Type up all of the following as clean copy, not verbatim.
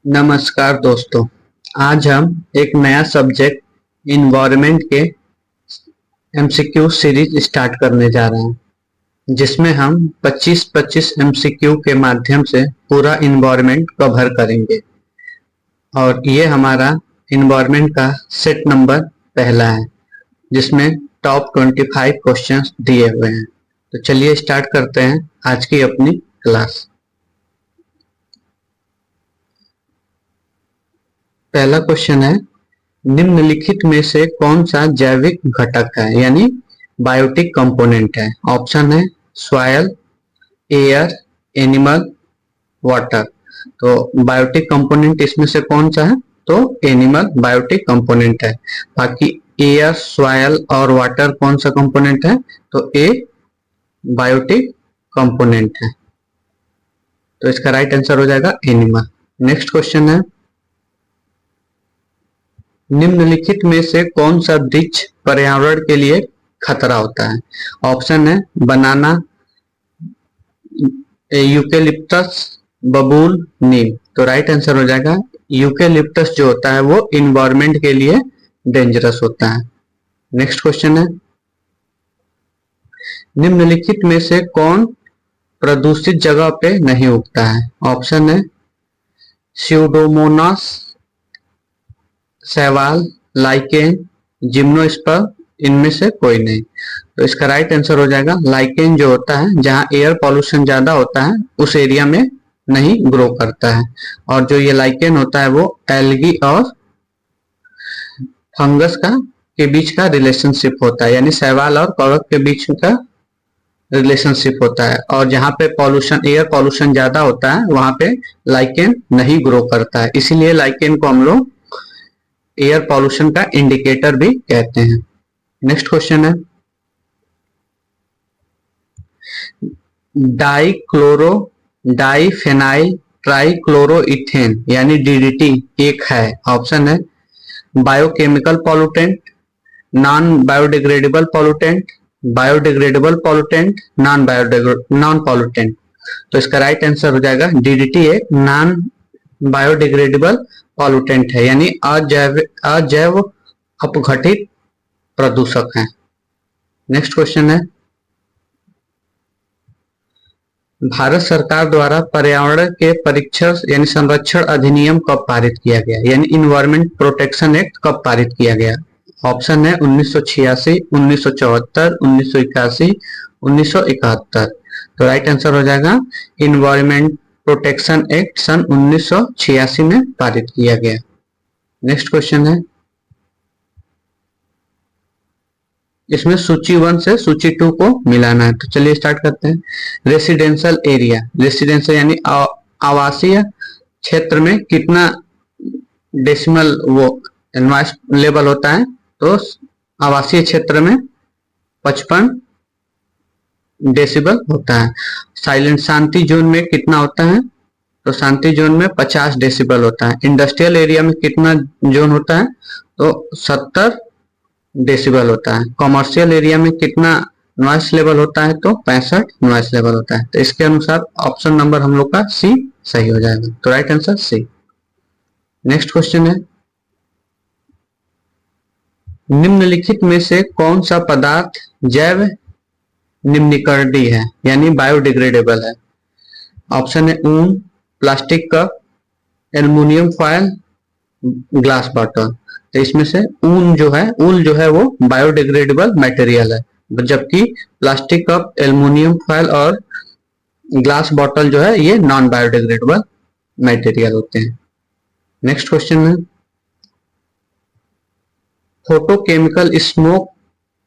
नमस्कार दोस्तों। आज हम एक नया सब्जेक्ट इन्वायरमेंट के एमसीक्यू सीरीज स्टार्ट करने जा रहे हैं, जिसमें हम 25-25 एमसीक्यू के माध्यम से पूरा इन्वायरमेंट कवर करेंगे। और ये हमारा इन्वायरमेंट का सेट नंबर पहला है, जिसमें टॉप 25 क्वेश्चंस दिए हुए हैं। तो चलिए स्टार्ट करते हैं आज की अपनी क्लास। पहला क्वेश्चन है, निम्नलिखित में से कौन सा जैविक घटक है यानी बायोटिक कंपोनेंट है। ऑप्शन है सॉयल, एयर, एनिमल, वाटर। तो बायोटिक कंपोनेंट इसमें से कौन सा है? तो एनिमल बायोटिक कंपोनेंट है। बाकी एयर, सॉयल और वाटर कौन सा कंपोनेंट है? तो ए बायोटिक कंपोनेंट है। तो इसका राइट आंसर हो जाएगा एनिमल। नेक्स्ट क्वेश्चन है, निम्नलिखित में से कौन सा वृक्ष पर्यावरण के लिए खतरा होता है। ऑप्शन है बनाना, यूकेलिप्टस, बबूल, नीम। तो राइट आंसर हो जाएगा यूकेलिप्टस जो होता है वो इन्वायरमेंट के लिए डेंजरस होता है। नेक्स्ट क्वेश्चन है, निम्नलिखित में से कौन प्रदूषित जगह पे नहीं उगता है। ऑप्शन है स्यूडोमोनास, शैवाल, लाइकेन, जिम्नोस्पर्म, इनमें से कोई नहीं। तो इसका राइट आंसर हो जाएगा लाइकेन जो होता है, जहां एयर पॉल्यूशन ज्यादा होता है उस एरिया में नहीं ग्रो करता है। और जो ये लाइकेन होता है वो एल्गी और फंगस का के बीच का रिलेशनशिप होता है, यानी शैवाल और कवक के बीच का रिलेशनशिप होता है। और जहाँ पे पॉल्यूशन, एयर पॉल्यूशन ज्यादा होता है वहां पे लाइकेन नहीं ग्रो करता है। इसीलिए लाइकेन को हम लोग एयर पॉल्यूशन का इंडिकेटर भी कहते हैं। नेक्स्ट क्वेश्चन है, डाइक्लोरो डाइफेनाइल ट्राइक्लोरोइथेन यानी डीडीटी एक है। ऑप्शन है biochemical pollutant, non biodegradable pollutant, biodegradable pollutant, non pollutant. तो इसका राइट आंसर हो जाएगा डीडीटी एक नॉन बायोडिग्रेडेबल पॉल्यूटेंट है, यानी अजैव अपघटित प्रदूषक है। नेक्स्ट क्वेश्चन है, भारत सरकार द्वारा पर्यावरण के परीक्षण यानी संरक्षण अधिनियम कब पारित किया गया, यानी इन्वायरमेंट प्रोटेक्शन एक्ट कब पारित किया गया। ऑप्शन है 1986, 1974, 1981, 1971। तो राइट आंसर हो जाएगा इन्वायरमेंट प्रोटेक्शन एक्ट सन 1986 में पारित किया गया। नेक्स्ट क्वेश्चन है, इसमें सूची 1 से सूची 2 को मिलाना है। तो चलिए स्टार्ट करते हैं। रेसिडेंशियल एरिया, रेसिडेंशियल यानी आवासीय क्षेत्र में कितना डेसिमल वो नॉइस लेवल होता है। तो आवासीय क्षेत्र में 55 डेसिबल होता है। साइलेंट शांति जोन में कितना होता है? तो शांति जोन में 50 डेसिबल होता है। इंडस्ट्रियल एरिया में कितना जोन होता है? तो 70 डेसिबल होता है। कॉमर्शियल एरिया में कितना नॉइस लेवल होता है? तो 65 नॉइस लेवल होता है। तो इसके अनुसार ऑप्शन नंबर हम लोग का सी सही हो जाएगा। तो right answer C. Next question है, निम्नलिखित में से कौन सा पदार्थ जैव निम्नीकरणीय है यानी बायोडिग्रेडेबल है। ऑप्शन है ऊन, plastic cup, aluminium foil, glass bottle. तो इसमें से ऊन जो है वो बायोडिग्रेडेबल मटेरियल है, जबकि प्लास्टिक कप, एल्युमिनियम फॉयल और ग्लास बॉटल जो है ये नॉन बायोडिग्रेडेबल मटेरियल होते हैं। नेक्स्ट क्वेश्चन है, फोटोकेमिकल स्मोक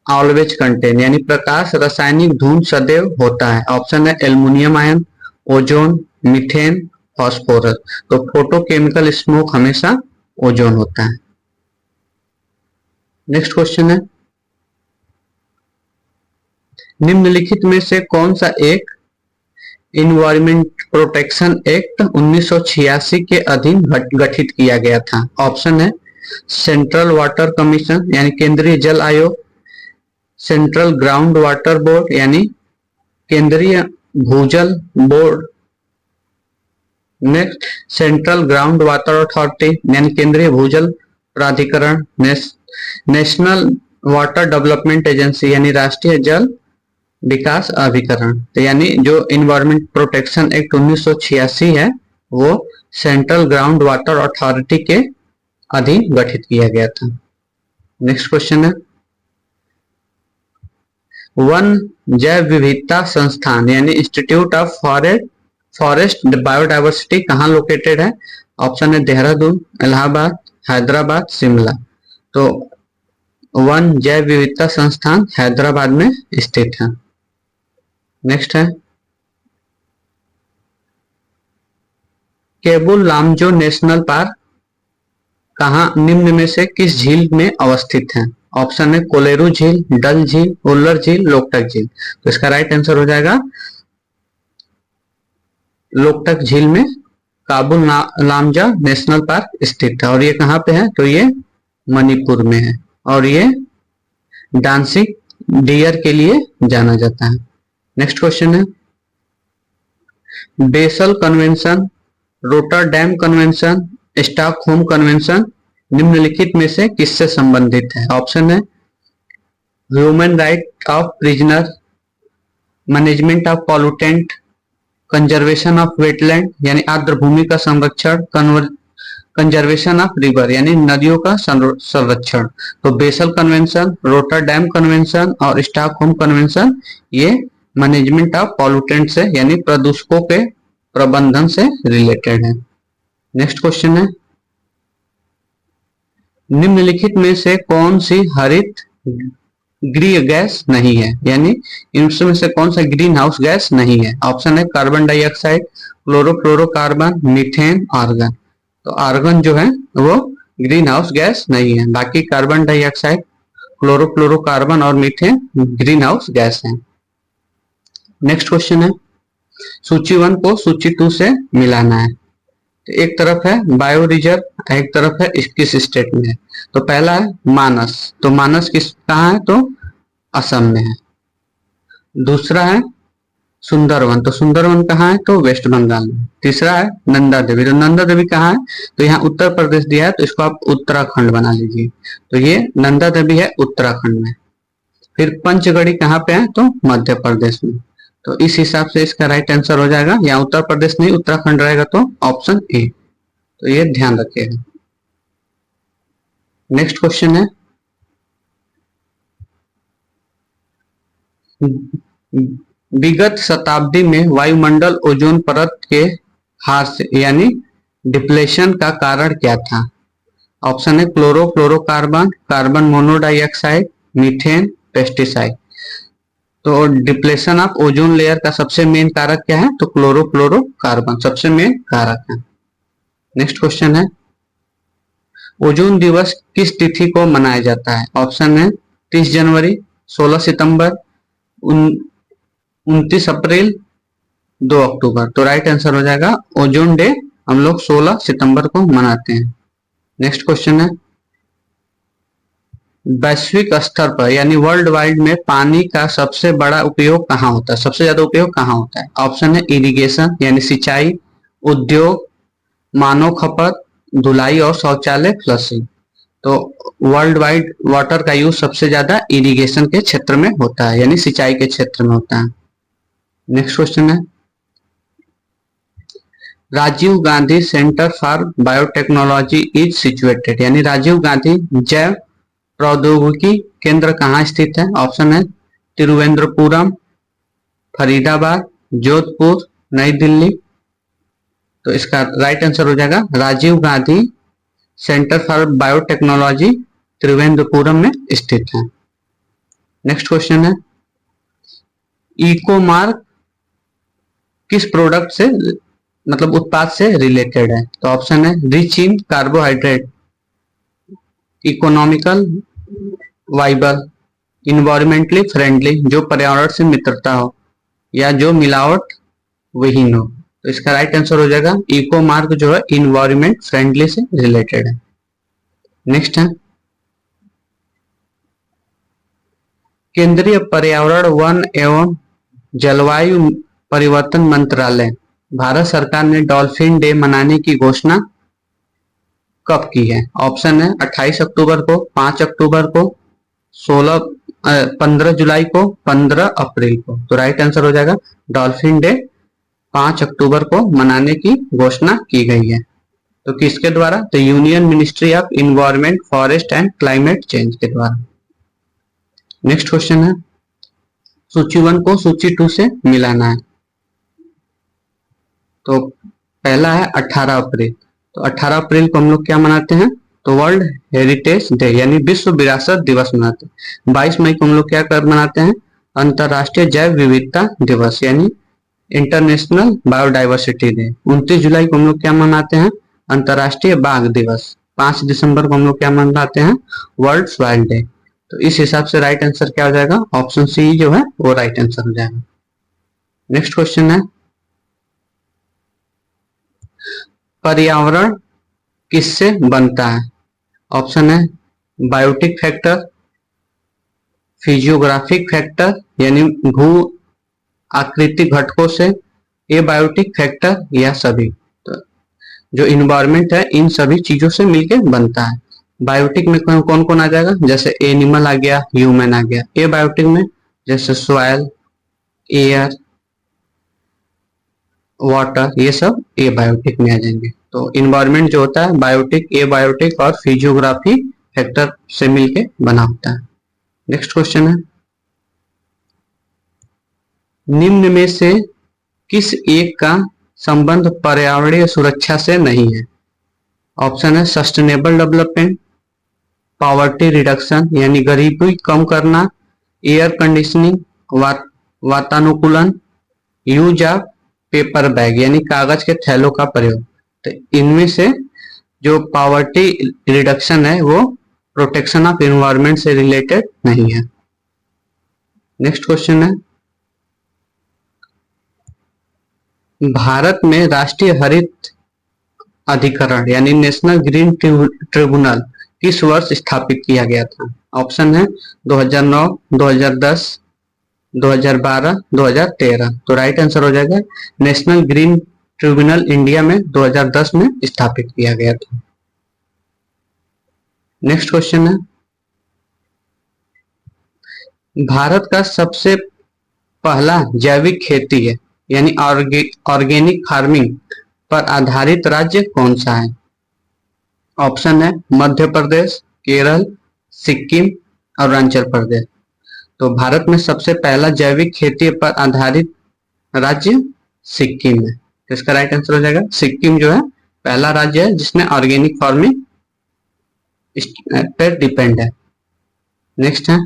ऑलवेज कंटेन यानी प्रकाश रासायनिक धूल सदैव होता है। ऑप्शन है aluminium ion, ozone, methane, phosphorus. तो फोटोकेमिकल स्मोक हमेशा ओजोन होता है। नेक्स्ट क्वेश्चन है, निम्नलिखित में से कौन सा एक इन्वायरमेंट प्रोटेक्शन एक्ट 1986 के अधीन गठित किया गया था। ऑप्शन है सेंट्रल वाटर कमीशन यानी केंद्रीय जल आयोग, सेंट्रल ग्राउंड वाटर बोर्ड यानी केंद्रीय भूजल board, next, central ground water authority यानी केंद्रीय भूजल प्राधिकरण, नेशनल वाटर डेवलपमेंट एजेंसी यानी राष्ट्रीय जल विकास अभिकरण। तो यानी जो इन्वायरमेंट प्रोटेक्शन एक्ट 1986 है वो सेंट्रल ग्राउंड वाटर अथॉरिटी के अधीन गठित किया गया था। नेक्स्ट क्वेश्चन है, वन जैव विविधता संस्थान यानी इंस्टीट्यूट ऑफ फॉरेस्ट बायोडायवर्सिटी कहाँ लोकेटेड है? ऑप्शन है देहरादून, इलाहाबाद, हैदराबाद, शिमला। तो वन जैव विविधता संस्थान हैदराबाद में स्थित है। नेक्स्ट है, केबुल लामजो नेशनल पार्क कहाँ निम्न में से किस झील में अवस्थित है? ऑप्शन है कोलेरू झील, डल झील, उल्लर झील, लोकटक झील। तो इसका राइट आंसर हो जाएगा लोकटक झील में काबुल लामजा नेशनल पार्क स्थित है। और ये कहाँ पे है? तो ये मणिपुर में है और ये डांसिंग डियर के लिए जाना जाता है। नेक्स्ट क्वेश्चन है, basal convention, Rotterdam convention, Stockholm convention निम्नलिखित में से किससे संबंधित है? ऑप्शन है human right of prisoner, management of pollutant, conservation of wetland यानी आर्द्र भूमि का संरक्षण, कंजर्वेशन ऑफ रिवर यानी नदियों का संरक्षण। तो बेसल कन्वेंशन, रोटरडैम कन्वेंशन और स्टॉकहोम कन्वेंशन ये मैनेजमेंट ऑफ पॉल्यूटेंट से यानी प्रदूषकों के प्रबंधन से रिलेटेड है। नेक्स्ट क्वेश्चन है, निम्नलिखित में से कौन सी हरित गृह गैस नहीं है? यानी इनमें से कौन सा ग्रीन हाउस गैस नहीं है? ऑप्शन है carbon dioxide, chlorofluorocarbon, methane, argon. तो आर्गन जो है वो ग्रीन हाउस गैस नहीं है, बाकी कार्बन डाइऑक्साइड, क्लोरोफ्लोरोकार्बन और मीथेन ग्रीन हाउस गैस है। नेक्स्ट क्वेश्चन है, सूची 1 को सूची 2 से मिलाना है। तो एक तरफ है बायो रिजर्व, एक तरफ है किस स्टेट में है। तो पहला है मानस, तो मानस किस कहाँ है? तो असम में है। दूसरा है सुंदरवन, तो सुंदरवन कहाँ है? तो वेस्ट बंगाल में। तीसरा है नंदा देवी, तो नंदा देवी कहाँ है? तो यहाँ उत्तर प्रदेश दिया है तो इसको आप उत्तराखंड बना लीजिए। तो ये नंदा देवी है उत्तराखंड में। फिर पंचगढ़ी कहाँ पे है? तो मध्य प्रदेश में। तो इस हिसाब से इसका राइट आंसर हो जाएगा, यहाँ उत्तर प्रदेश नहीं उत्तराखंड रहेगा तो ऑप्शन ए। तो ये ध्यान रखिएगा। नेक्स्ट क्वेश्चन है, विगत शताब्दी में वायुमंडल ओजोन परत के ह्रास यानी डिप्लेशन का कारण क्या था? ऑप्शन है chlorofluorocarbon, carbon monodioxide, methane, pesticide. तो डिप्लेशन ऑफ ओजोन लेयर का सबसे मेन कारक क्या है? तो क्लोरोफ्लोरोकार्बन सबसे मेन कारक है। नेक्स्ट क्वेश्चन है, ओजोन दिवस किस तिथि को मनाया जाता है? ऑप्शन है 30 जनवरी, 16 सितंबर, 29 अप्रैल, 2 अक्टूबर। तो राइट आंसर हो जाएगा ओजोन डे हम लोग 16 सितंबर को मनाते हैं। नेक्स्ट क्वेश्चन है, वैश्विक स्तर पर यानी वर्ल्ड वाइड में पानी का सबसे बड़ा उपयोग कहाँ होता है? सबसे ज्यादा उपयोग कहाँ होता है? ऑप्शन है इरिगेशन यानी सिंचाई, उद्योग, मानव खपत, धुलाई और शौचालय, फ्लशिंग। तो वर्ल्ड वाइड वाटर का यूज सबसे ज्यादा इरिगेशन के क्षेत्र में होता है यानी सिंचाई के क्षेत्र में होता है। नेक्स्ट क्वेश्चन है, Rajiv Gandhi centre for biotechnology is situated यानी राजीव गांधी जैव प्रौद्योगिकी केंद्र कहाँ स्थित है? ऑप्शन है तिरुवनंतपुरम, फरीदाबाद, जोधपुर, नई दिल्ली। तो इसका राइट आंसर हो जाएगा Rajiv Gandhi centre for biotechnology Thiruvananthapuram में स्थित है। नेक्स्ट क्वेश्चन है, इकोमार्क किस प्रोडक्ट से मतलब उत्पाद से रिलेटेड है? तो ऑप्शन है rich in carbohydrate, economical, viable, environmentally friendly जो पर्यावरण से मित्रता हो, या जो मिलावट विहीन हो। तो इसका राइट आंसर हो जाएगा इको मार्क जो है इन्वायरमेंट फ्रेंडली से रिलेटेड है। नेक्स्ट है, केंद्रीय पर्यावरण वन एवं जलवायु परिवर्तन मंत्रालय भारत सरकार ने डॉल्फिन डे मनाने की घोषणा कब की है? ऑप्शन है 28 अक्टूबर को, 5 अक्टूबर को, 15 जुलाई को, 15 अप्रैल को। तो राइट आंसर हो जाएगा डॉल्फिन डे 5 अक्टूबर को मनाने की घोषणा की गई है। तो किसके द्वारा? तो union ministry of environment, forest and climate change के द्वारा। नेक्स्ट क्वेश्चन है, सूची 1 को सूची 2 से मिलाना है। तो पहला है 18 अप्रैल। तो 18 अप्रैल को हम लोग क्या मनाते हैं? तो वर्ल्ड हेरिटेज डे यानी विश्व विरासत दिवस मनाते हैं। 22 मई को हम लोग क्या कर मनाते हैं? अंतरराष्ट्रीय जैव विविधता दिवस यानी इंटरनेशनल बायोडाइवर्सिटी डे। 29 जुलाई को हम लोग क्या मनाते हैं? अंतरराष्ट्रीय बाघ दिवस। 5 दिसंबर को हम लोग क्या मनाते हैं? World soil day. तो इस हिसाब से राइट आंसर क्या हो जाएगा? ऑप्शन सी जो है वो राइट आंसर हो जाएगा। नेक्स्ट क्वेश्चन है, पर्यावरण किससे बनता है? ऑप्शन है बायोटिक फैक्टर, फिजियोग्राफिक फैक्टर यानी भू आकृतिक घटकों से, एबायोटिक फैक्टर या सभी। तो जो इन्वायरमेंट है इन सभी चीजों से मिलकर बनता है। बायोटिक में कौन कौन आ जाएगा? जैसे एनिमल आ गया, ह्यूमन आ गया। एबायोटिक में जैसे सॉइल, एयर, वाटर, ये सब एबायोटिक में आ जाएंगे। तो इन्वायरमेंट जो होता है बायोटिक, एबायोटिक और फिजियोग्राफी फैक्टर से मिलके बना होता है। नेक्स्ट क्वेश्चन है, निम्न में से किस एक का संबंध पर्यावरणीय सुरक्षा से नहीं है? ऑप्शन है सस्टेनेबल डेवलपमेंट, पॉवर्टी रिडक्शन यानी गरीबी कम करना, एयर कंडीशनिंग, वातानुकूलन, यूज ऑफ पेपर बैग यानी कागज के थैलों का प्रयोग। तो इनमें से जो पॉवर्टी रिडक्शन है वो प्रोटेक्शन ऑफ एनवायरनमेंट से रिलेटेड नहीं है। नेक्स्ट क्वेश्चन है, भारत में राष्ट्रीय हरित अधिकरण यानी नेशनल ग्रीन ट्रिब्यूनल किस वर्ष स्थापित किया गया था? ऑप्शन है 2009, 2010, 2012, 2013। तो राइट आंसर हो जाएगा नेशनल ग्रीन ट्रिब्यूनल इंडिया में 2010 में स्थापित किया गया था। नेक्स्ट क्वेश्चन है, भारत का सबसे पहला जैविक खेती है यानी ऑर्गेनिक फार्मिंग पर आधारित राज्य कौन सा है? ऑप्शन है मध्य प्रदेश, केरल, सिक्किम, अरुणाचल प्रदेश। तो भारत में सबसे पहला जैविक खेती पर आधारित राज्य सिक्किम है। तो इसका राइट आंसर हो जाएगा सिक्किम जो है पहला राज्य है जिसने ऑर्गेनिक फार्मिंग पर डिपेंड है। नेक्स्ट है,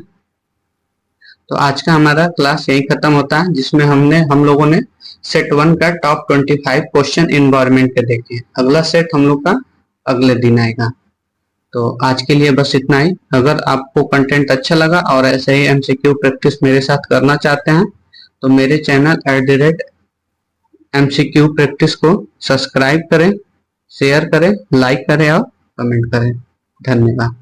तो आज का हमारा क्लास यही खत्म होता है जिसमें हम लोगों ने सेट 1 का टॉप 25 क्वेश्चन एनवायरनमेंट के देखे। अगला सेट हम लोग का अगले दिन आएगा। तो आज के लिए बस इतना ही। अगर आपको कंटेंट अच्छा लगा और ऐसे ही एमसीक्यू प्रैक्टिस मेरे साथ करना चाहते हैं तो मेरे चैनल @MCQ प्रैक्टिस को सब्सक्राइब करें, शेयर करें, लाइक करें और कमेंट करें। धन्यवाद।